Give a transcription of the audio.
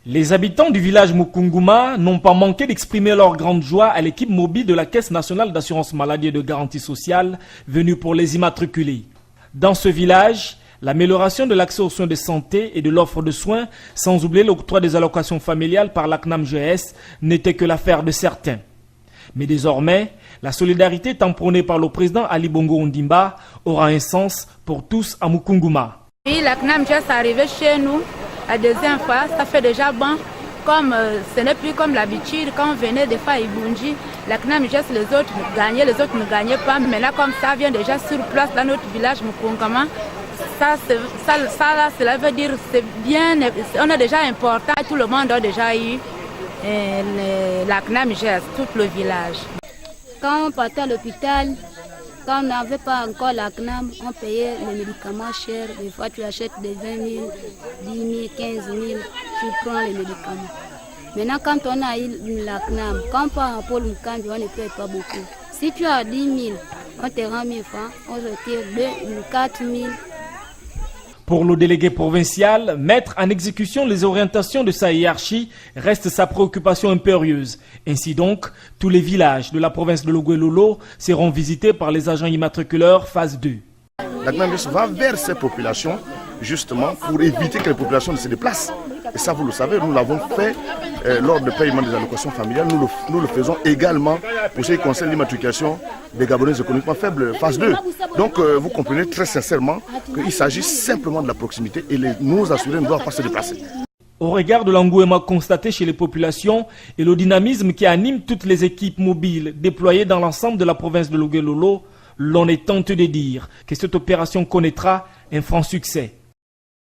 Les habitants du village Mukunguma n'ont pas manqué d'exprimer leur grande joie à l'équipe mobile de la Caisse nationale d'assurance maladie et de garantie sociale venue pour les immatriculés. Dans ce village, l'amélioration de l'accès aux soins de santé et de l'offre de soins, sans oublier l'octroi des allocations familiales par la CNAM-GS, n'était que l'affaire de certains. Mais désormais, la solidarité étant prônée par le président Ali Bongo Ondimba aura un sens pour tous à Mukunguma. Oui, la CNAM-GS est arrivée chez nous la deuxième fois, ça fait déjà bon. Comme ce n'est plus comme l'habitude, quand on venait des fois à Ibunji, la CNAM-GS, les autres gagnaient, les autres ne gagnaient pas. Mais là, comme ça vient déjà sur place dans notre village Mukunguma, cela veut dire c'est bien, on est déjà important, tout le monde a déjà eu la CNAM-GS, tout le village. Quand on partait à l'hôpital, quand on n'avait pas encore la CNAM, on payait les médicaments chers. Des fois, tu achètes des 20 000, 10 000, 15 000, tu prends les médicaments. Maintenant, quand on a eu la CNAM, quand on part en Pôle Mukambi, on ne paye pas beaucoup. Si tu as 10 000, on te rend 1000 francs, on retire 4 000. Pour le délégué provincial, mettre en exécution les orientations de sa hiérarchie reste sa préoccupation impérieuse. Ainsi donc, tous les villages de la province de Logoué-Lolo seront visités par les agents immatriculeurs phase 2. La CNAM-GS va vers ces populations justement pour éviter que les populations ne se déplacent. Et ça, vous le savez, nous l'avons fait lors du paiement des allocations familiales. Nous le faisons également pour ce qui concerne l'immatriculation des Gabonais économiquement faibles, phase 2. Donc, vous comprenez très sincèrement qu'il s'agit simplement de la proximité et nos assurés ne doivent pas se déplacer. Au regard de l'engouement constaté chez les populations et le dynamisme qui anime toutes les équipes mobiles déployées dans l'ensemble de la province de Logoué-Lolo, l'on est tenté de dire que cette opération connaîtra un franc succès.